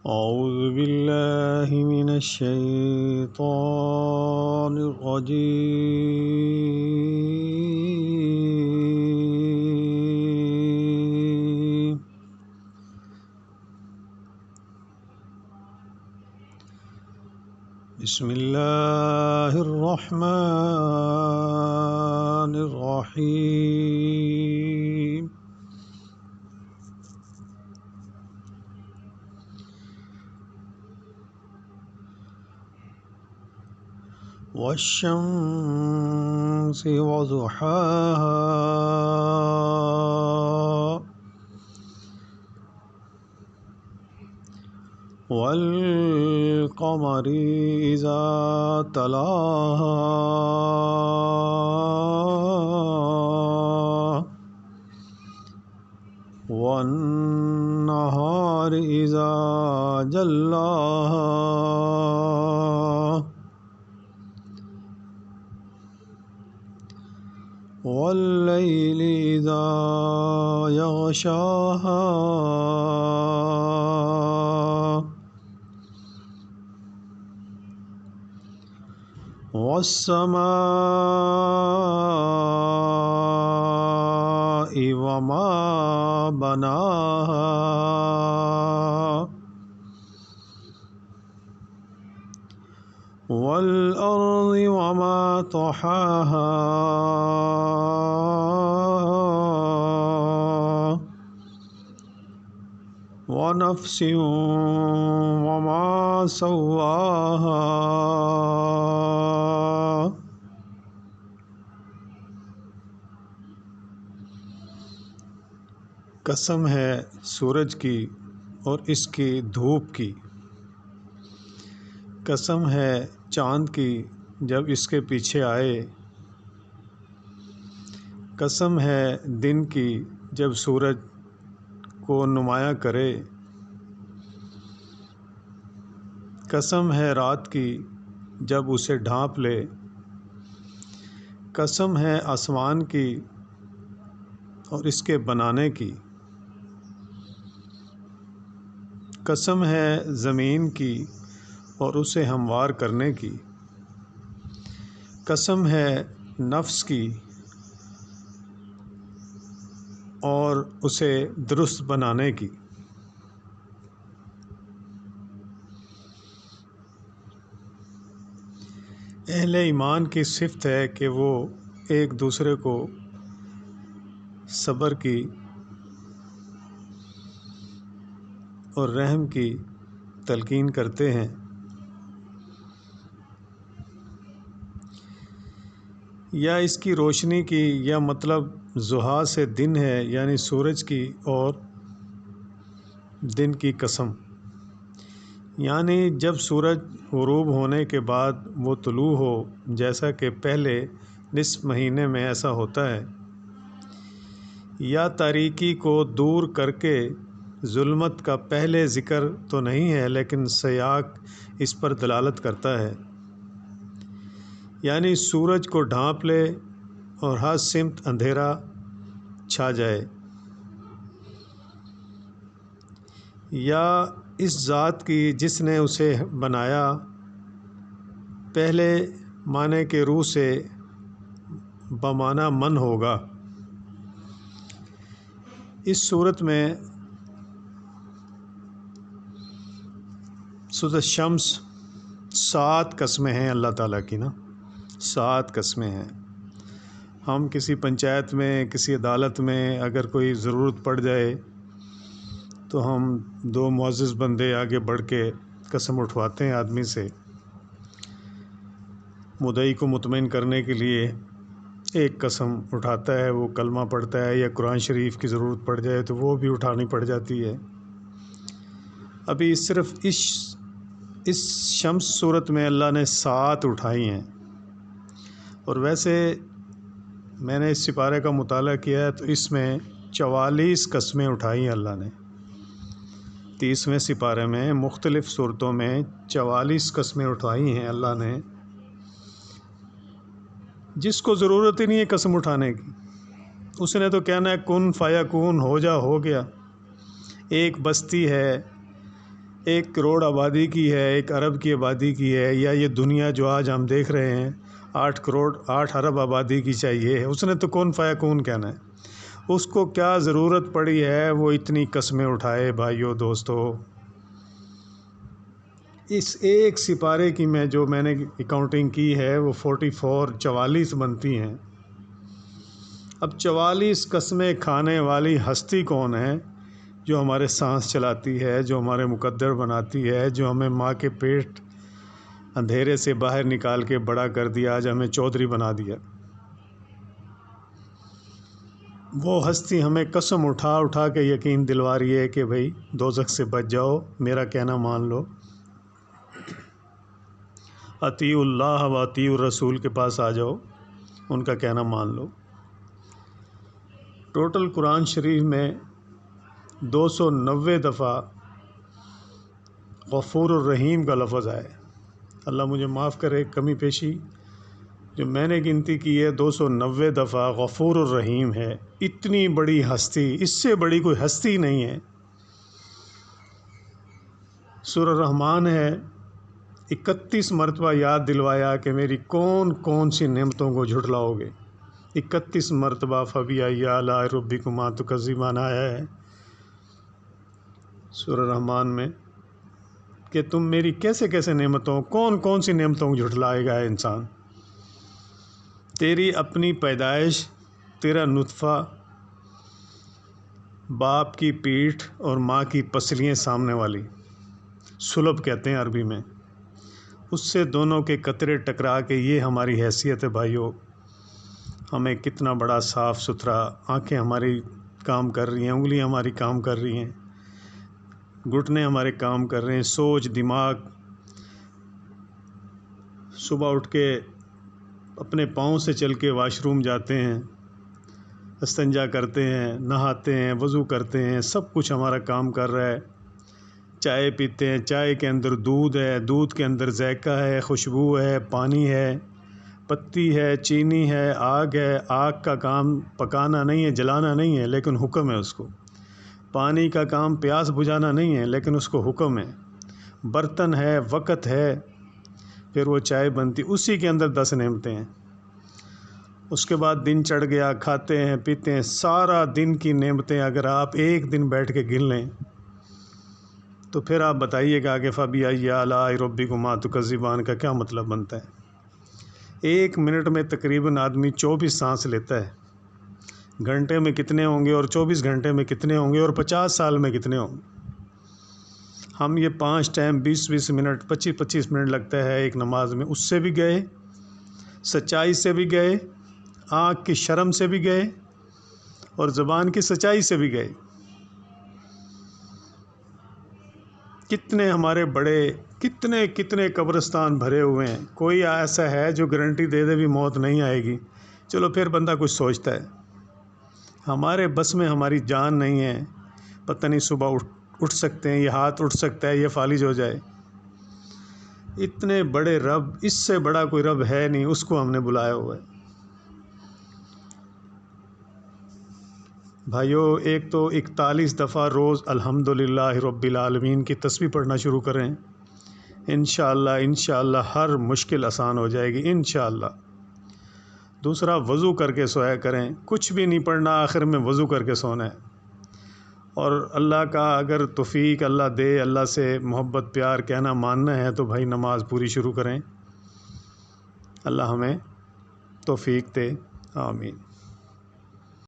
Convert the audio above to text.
أعوذ بالله من الشيطان الرجيم بسم الله الرحمن الرحيم والشمس وضحاها والقمر إذا تلاها والنهار إذا جلاها والليل إذا يغشاها والسماء وما بناها والأرض وما طحاها ونفس وما سواها قسم ہے سورج کی اور اس کی دھوپ کی، قسم ہے چاند کی جب اس کے پیچھے آئے، قسم ہے دن کی جب سورج کو نمایاں کرے، قسم ہے رات کی جب اسے ڈھانپ لے، قسم ہے آسمان کی اور اس کے بنانے کی، قسم ہے زمین کی اور اسے ہموار کرنے کی، قسم ہے نفس کی اور اسے درست بنانے کی۔ اہل ایمان کی صفت ہے کہ وہ ایک دوسرے کو صبر کی اور رحم کی تلقین کرتے ہیں۔ یا اس کی روشنی کی، یا مطلب ضحیٰ سے دن ہے یعنی سورج کی اور دن کی قسم، یعنی جب سورج غروب ہونے کے بعد وہ طلوع ہو، جیسا کہ پہلے نصف مہینے میں ایسا ہوتا ہے، یا تاریکی کو دور کر کے، ظلمت کا پہلے ذکر تو نہیں ہے لیکن سیاق اس پر دلالت کرتا ہے، یعنی سورج کو ڈھانپ لے اور ہر سمت اندھیرا چھا جائے، یا اس ذات کی جس نے اسے بنایا، پہلے معنی کے روح سے بمعنی من ہوگا۔ اس صورت میں سورۃ شمس 7 قسمیں ہیں اللہ تعالیٰ کی، 7 قسمیں ہیں۔ ہم کسی پنچایت میں، کسی عدالت میں اگر کوئی ضرورت پڑ جائے تو ہم 2 معزز بندے آگے بڑھ کے قسم اٹھواتے ہیں آدمی سے، مدعی کو مطمئن کرنے کے لیے ایک قسم اٹھاتا ہے، وہ کلمہ پڑھتا ہے، یا قرآن شریف کی ضرورت پڑ جائے تو وہ بھی اٹھانی پڑ جاتی ہے۔ ابھی صرف اس شمس صورت میں اللہ نے 7 اٹھائی ہیں، اور ویسے میں نے اس سپارے کا مطالعہ کیا ہے تو اس میں 44 قسمیں اٹھائی ہیں اللہ نے۔ 30ویں سپارے میں مختلف صورتوں میں 44 قسمیں اٹھائی ہیں اللہ نے، جس کو ضرورت ہی نہیں ہے قسم اٹھانے کی، اس نے تو کہنا ہے کن فیکون، ہو جا، ہو گیا۔ ایک بستی ہے 1 کروڑ آبادی کی ہے، 1 ارب کی آبادی کی ہے، یا یہ دنیا جو آج ہم دیکھ رہے ہیں 8 ارب آبادی کی چاہیے، اس نے تو کون فیکون کہنا ہے۔ اس کو کیا ضرورت پڑی ہے وہ اتنی قسمیں اٹھائے بھائیوں دوستو۔ اس ایک سپارے کی میں نے اکاؤنٹنگ کی ہے وہ 44 بنتی ہیں۔ اب 44 قسمیں کھانے والی ہستی کون ہے جو ہمارے سانس چلاتی ہے، جو ہمارے مقدر بناتی ہے، جو ہمیں ماں کے پیٹ اندھیرے سے باہر نکال کے بڑا کر دیا، آج ہمیں چودھری بنا دیا۔ وہ ہستی ہمیں قسم اٹھا اٹھا کے یقین دلوا رہی ہے کہ بھائی دوزخ سے بچ جاؤ، میرا کہنا مان لو، اطیعوا اللہ و اطیعوا الرسول کے پاس آ جاؤ، ان کا کہنا مان لو۔ ٹوٹل قرآن شریف میں 290 دفعہ غفور الرحیم کا لفظ آئے۔ اللہ مجھے معاف کرے کمی پیشی، جو میں نے گنتی کی ہے 290 دفعہ غفور الرحیم ہے۔ اتنی بڑی ہستی، اس سے بڑی کوئی ہستی نہیں ہے۔ سورہ رحمان ہے، 31 مرتبہ یاد دلوایا کہ میری کون کون سی نعمتوں کو جھٹلاؤ گے۔ 31 مرتبہ فَبِأَيِّ آلَاءِ رَبِّكُمَا تُكَذِّبَانِ آیا ہے سورہ رحمان میں کہ تم میری کیسے کیسے نعمتوں، کون کون سی نعمتوں کو جھٹلائے گا انسان۔ تیری اپنی پیدائش، تیرا نطفہ، باپ کی پیٹھ اور ماں کی پسلیاں سامنے والی، سلب کہتے ہیں عربی میں، اس سے دونوں کے قطرے ٹکرا کے یہ ہماری حیثیت ہے بھائیوں۔ ہمیں کتنا بڑا صاف ستھرا، آنکھیں ہماری کام کر رہی ہیں، انگلیاں ہماری کام کر رہی ہیں، گھٹنے ہمارے کام کر رہے ہیں، سوچ، دماغ، صبح اٹھ کے اپنے پاؤں سے چل کے واش روم جاتے ہیں، استنجا کرتے ہیں، نہاتے ہیں، وضو کرتے ہیں، سب کچھ ہمارا کام کر رہا ہے۔ چائے پیتے ہیں، چائے کے اندر دودھ ہے، دودھ کے اندر ذائقہ ہے، خوشبو ہے، پانی ہے، پتی ہے، چینی ہے، آگ ہے۔ آگ کا کام پکانا نہیں ہے، جلانا نہیں ہے، لیکن حکم ہے اس کو۔ پانی کا کام پیاس بجھانا نہیں ہے، لیکن اس کو حکم ہے۔ برتن ہے، وقت ہے، پھر وہ چائے بنتی، اسی کے اندر 10 نعمتیں ہیں۔ اس کے بعد دن چڑھ گیا، کھاتے ہیں، پیتے ہیں، سارا دن کی نعمتیں اگر آپ ایک دن بیٹھ کے گن لیں تو پھر آپ بتائیے گا کہ فَبِأَيِّ آلَاءِ رَبِّكُمَا تُكَذِّبَانِ کا کیا مطلب بنتا ہے۔ 1 منٹ میں تقریباً آدمی 24 سانس لیتا ہے۔ گھنٹے میں کتنے ہوں گے، اور 24 گھنٹے میں کتنے ہوں گے، اور 50 سال میں کتنے ہوں گے۔ ہم یہ 5 ٹائم 20 منٹ 25 منٹ لگتا ہے ایک نماز میں، اس سے بھی گئے، سچائی سے بھی گئے، آنکھ کی شرم سے بھی گئے، اور زبان کی سچائی سے بھی گئے۔ کتنے ہمارے بڑے، کتنے قبرستان بھرے ہوئے ہیں۔ کوئی ایسا ہے جو گارنٹی دے دے بھی موت نہیں آئے گی، چلو پھر بندہ کچھ سوچتا ہے۔ ہمارے بس میں ہماری جان نہیں ہے، پتہ نہیں صبح اٹھ سکتے ہیں، یہ ہاتھ اٹھ سکتا ہے، یہ فالج ہو جائے۔ اتنے بڑے رب، اس سے بڑا کوئی رب ہے نہیں، اس کو ہم نے بلایا ہوا ہے۔ بھائیو، ایک تو 41 دفعہ روز الحمدللہ رب العالمین کی تسبیح پڑھنا شروع کریں، انشاءاللہ ہر مشکل آسان ہو جائے گی انشاءاللہ۔ دوسرا، وضو کر کے سویا کریں، کچھ بھی نہیں پڑھنا، آخر میں وضو کر کے سونا ہے۔ اور اللہ کا اگر توفیق اللہ دے، اللہ سے محبت پیار کہنا ماننا ہے تو بھائی نماز پوری شروع کریں۔ اللہ ہمیں توفیق دے، آمین۔